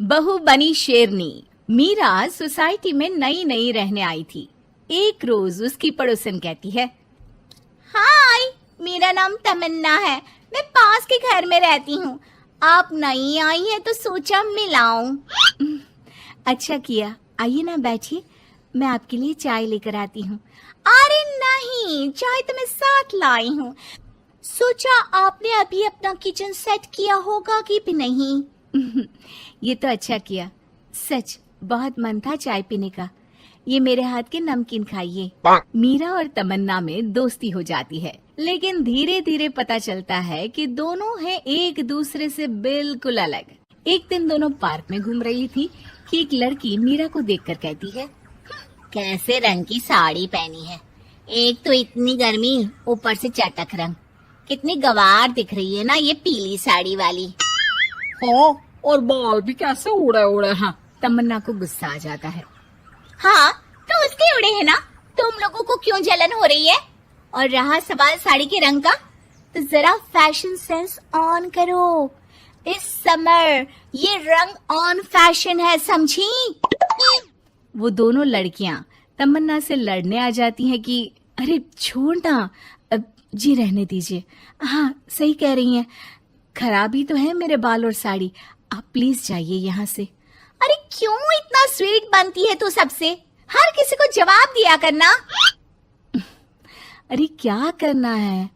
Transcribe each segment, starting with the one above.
बहू बनी शेरनी। मीरा सोसाइटी में नई नई रहने आई थी। एक रोज उसकी पड़ोसन कहती है, हाय, मेरा नाम तमन्ना है, मैं पास के घर में रहती हूँ। आप नई आई हैं तो सोचा मिलाऊं। अच्छा किया, आइए ना बैठिए, मैं आपके लिए चाय लेकर आती हूँ। अरे नहीं, चाय तो मैं साथ लाई हूँ। सोचा आपने अभी अपना किचन सेट किया होगा कि भी नहीं। ये तो अच्छा किया, सच बहुत मन था चाय पीने का। ये मेरे हाथ के नमकीन खाइए। मीरा और तमन्ना में दोस्ती हो जाती है, लेकिन धीरे धीरे पता चलता है कि दोनों हैं एक दूसरे से बिल्कुल अलग। एक दिन दोनों पार्क में घूम रही थी कि एक लड़की मीरा को देखकर कहती है, कैसे रंग की साड़ी पहनी है, एक तो इतनी गर्मी, ऊपर से चटक रंग। कितनी गवार दिख रही है ना ये पीली साड़ी वाली। हाँ, और बाल भी कैसे उड़े उड़े हैं। तमन्ना को गुस्सा आ जाता है। हाँ, तो उसके उड़े हैं ना, तुम लोगों को क्यों जलन हो रही है? और रहा सवाल साड़ी के रंग का, तो जरा फैशन सेंस ऑन करो। इस समर ये रंग ऑन फैशन है, समझी? वो दोनों लड़कियां तमन्ना से लड़ने आ जाती हैं कि अरे छोड़ ना, जी रहने दीजिए। हाँ, सही कह रही हैं, खराबी तो है मेरे बाल और साड़ी, आप प्लीज जाइए यहाँ से। अरे क्यों इतना स्वीट बनती है तू सबसे? हर किसी को जवाब दिया करना। अरे क्या करना है,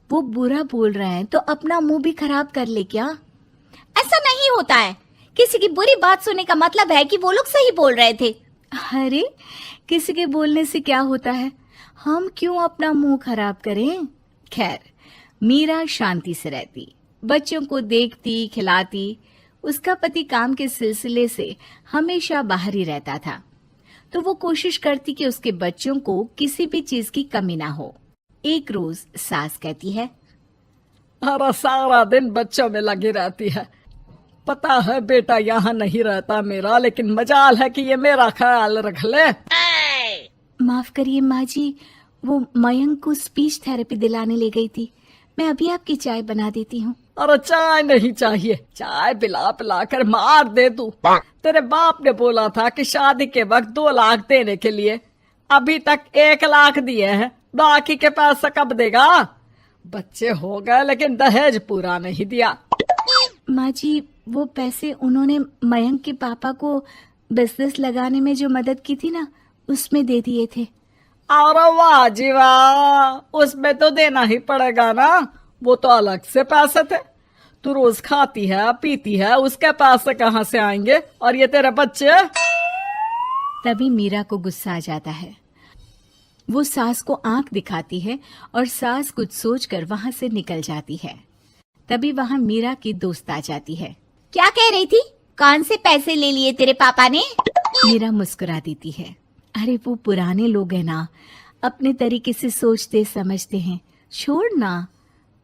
वो बुरा बोल रहे हैं तो अपना मुंह भी खराब कर ले क्या? ऐसा नहीं होता है, किसी की बुरी बात सुनने का मतलब है कि वो लोग सही बोल रहे थे। अरे किसी के बोलने से क्या होता है, हम क्यों अपना मुंह खराब करें। खैर, मीरा शांति से रहती, बच्चों को देखती खिलाती। उसका पति काम के सिलसिले से हमेशा बाहर ही रहता था, तो वो कोशिश करती कि उसके बच्चों को किसी भी चीज की कमी ना हो। एक रोज सास कहती है, अरे सारा दिन बच्चों में लगी रहती है। पता है बेटा यहाँ नहीं रहता मेरा, लेकिन मजाल है कि ये मेरा ख्याल रख ले। माफ करिए माँ जी, वो मयंक को स्पीच थेरेपी दिलाने ले गई थी, मैं अभी आपकी चाय बना देती हूँ। अरे चाय नहीं चाहिए, चाय पिला पिला कर मार दे तू। तेरे बाप ने बोला था कि शादी के वक्त 2 लाख देने के लिए, अभी तक 1 लाख दिए हैं, बाकी के पैसा कब देगा? बच्चे हो गए लेकिन दहेज पूरा नहीं दिया। माँ जी, वो पैसे उन्होंने मयंक के पापा को बिजनेस लगाने में जो मदद की थी ना, उसमें दे दिए थे। अरे वाह जी वाह, उसमें तो देना ही पड़ेगा ना, वो तो अलग से पैसे थे। तू रोज खाती है पीती है, उसके पैसे कहाँ से आएंगे? और ये तेरे बच्चे। तभी मीरा को गुस्सा आ जाता है। वो सास को आंख दिखाती है और सास कुछ सोचकर वहां से निकल जाती है। तभी वहां मीरा की दोस्त आ जाती है। क्या कह रही थी? कौन से पैसे ले लिए तेरे पापा ने? मीरा मुस्कुरा देती है। अरे वो पुराने लोग हैं ना, अपने तरीके से सोचते समझते हैं, छोड़ ना।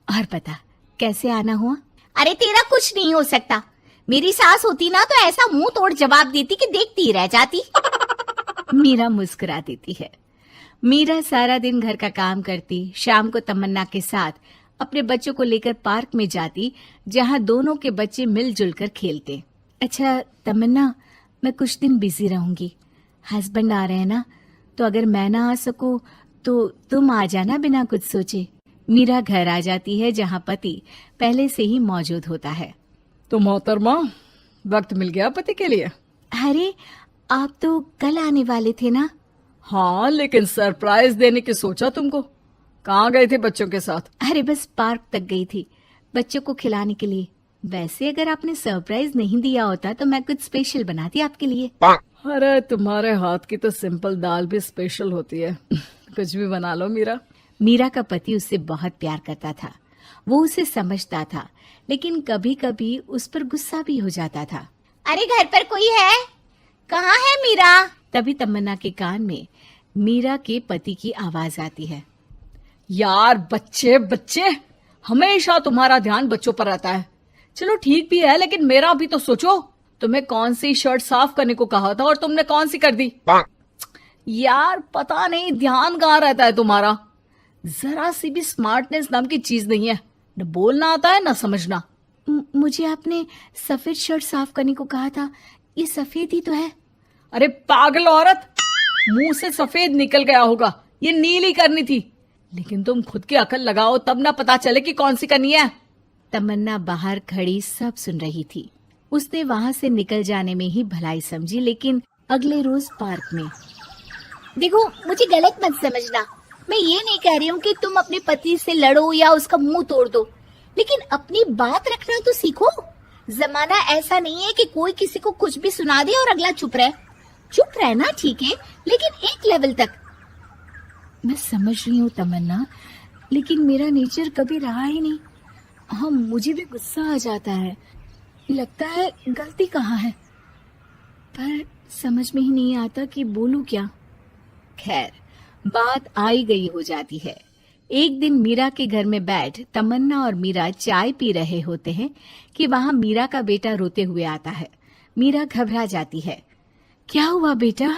और बता कैसे आना हुआ? अरे तेरा कुछ नहीं हो सकता। मेरी सास होती ना तो ऐसा मुंह तोड़ जवाब देती कि देखती ही रह जाती। मीरा मुस्कुरा देती है। मीरा सारा दिन घर का काम करती, शाम को तमन्ना के साथ अपने बच्चों को लेकर पार्क में जाती, जहां दोनों के बच्चे मिलजुल कर खेलते। अच्छा तमन्ना, मैं कुछ दिन बिजी रहूंगी, हस्बैंड आ रहे हैं ना, तो अगर मैं ना आ सकूं तो तुम आ जाना बिना कुछ सोचे। मीरा घर आ जाती है जहां पति पहले से ही मौजूद होता है। तो मोहतरमा, वक्त मिल गया पति के लिए? अरे आप तो कल आने वाले थे ना? हाँ, लेकिन सरप्राइज देने की सोचा तुमको। कहाँ गए थे बच्चों के साथ? अरे बस पार्क तक गई थी, बच्चों को खिलाने के लिए। वैसे अगर आपने सरप्राइज नहीं दिया होता तो मैं कुछ स्पेशल बनाती आपके लिए। अरे तुम्हारे हाथ की तो सिंपल दाल भी स्पेशल होती है। कुछ भी बना लो मीरा। मीरा का पति उससे बहुत प्यार करता था, वो उसे समझता था, लेकिन कभी कभी उस पर गुस्सा भी हो जाता था। अरे घर पर कोई है? कहाँ है मीरा? तभी तमन्ना के कान में मीरा के पति की आवाज आती है। यार बच्चे बच्चे, हमेशा तुम्हारा ध्यान बच्चों पर रहता है। चलो ठीक भी है, लेकिन मेरा भी तो सोचो। तुम्हें कौन सी शर्ट साफ करने को कहा था और तुमने कौन सी कर दी? यार पता नहीं ध्यान कहाँ रहता है तुम्हारा। जरा सी भी स्मार्टनेस नाम की चीज नहीं है, न बोलना आता है न समझना। मुझे आपने सफेद शर्ट साफ करने को कहा था, ये सफेद ही तो है। अरे पागल औरत, मुंह से सफेद निकल गया होगा, ये नीली करनी थी। लेकिन तुम खुद की अकल लगाओ तब ना पता चले कि कौन सी करनी है। तमन्ना बाहर खड़ी सब सुन रही थी। उसने वहां से निकल जाने में ही भलाई समझी, लेकिन अगले रोज पार्क में। देखो, मुझे गलत मत समझना, मैं ये नहीं कह रही हूँ कि तुम अपने पति से लड़ो या उसका मुंह तोड़ दो, लेकिन अपनी बात रखना तो सीखो। जमाना ऐसा नहीं है कि कोई किसी को कुछ भी सुना दे और अगला चुप रहे। चुप रहना ठीक है, लेकिन एक लेवल तक। मैं समझ रही हूँ तमन्ना, लेकिन मेरा नेचर कभी रहा ही नहीं। हाँ, मुझे भी गुस्सा आ जाता है, लगता है गलती कहाँ है, पर समझ में ही नहीं आता कि बोलूं क्या। खैर, बात आई गई हो जाती है। एक दिन मीरा के घर में बैठ तमन्ना और मीरा चाय पी रहे होते हैं कि वहां मीरा का बेटा रोते हुए आता है। मीरा घबरा जाती है। क्या हुआ बेटा?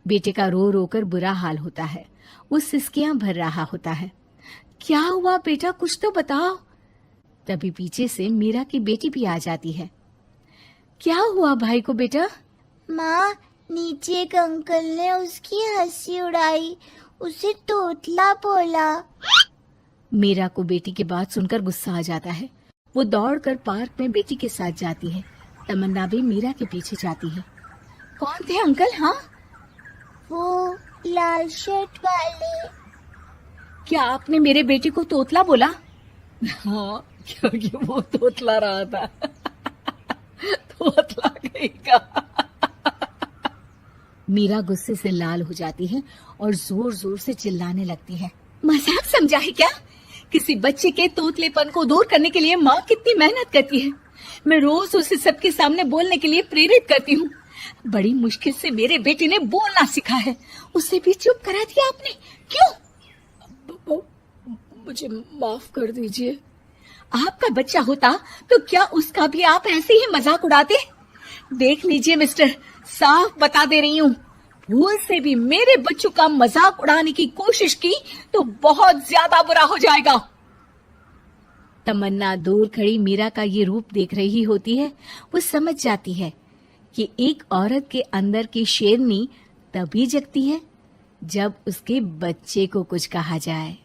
बेटे का रो रो कर बुरा हाल होता है। वो सिसकियां भर रहा होता है। क्या हुआ बेटा, कुछ तो बताओ। तभी पीछे से मीरा की बेटी भी आ जाती है। क्या हुआ भाई को बेटा? माँ, नीचे एक अंकल ने उसकी हंसी उड़ाई, उसे तोतला बोला। मीरा को बेटी की बात सुनकर गुस्सा आ जाता है। वो दौड़कर पार्क में बेटी के साथ जाती है। तमन्ना भी मीरा के पीछे जाती है। कौन थे अंकल? हाँ, वो लाल शर्ट वाले। क्या आपने मेरे बेटे को तोतला बोला? हाँ, क्योंकि वो तोतला रहा था। तोतला गई का। मीरा गुस्से से लाल हो जाती है और जोर जोर से चिल्लाने लगती है। मजाक समझा है क्या? किसी बच्चे के तोतलेपन को दूर करने के लिए माँ कितनी मेहनत करती है। मैं रोज उसे सबके सामने बोलने के लिए प्रेरित करती हूँ। बड़ी मुश्किल से मेरे बेटे ने बोलना सीखा है, उसे भी चुप करा दिया आपने। क्यों? मुझे माफ कर दीजिए। आपका बच्चा होता तो क्या उसका भी आप ऐसे ही मजाक उड़ाते? देख लीजिए मिस्टर, साफ बता दे रही हूँ, भूल से भी मेरे बच्चों का मजाक उड़ाने की कोशिश की तो बहुत ज्यादा बुरा हो जाएगा। तमन्ना दूर खड़ी मीरा का ये रूप देख रही होती है। वो समझ जाती है कि एक औरत के अंदर की शेरनी तभी जगती है जब उसके बच्चे को कुछ कहा जाए।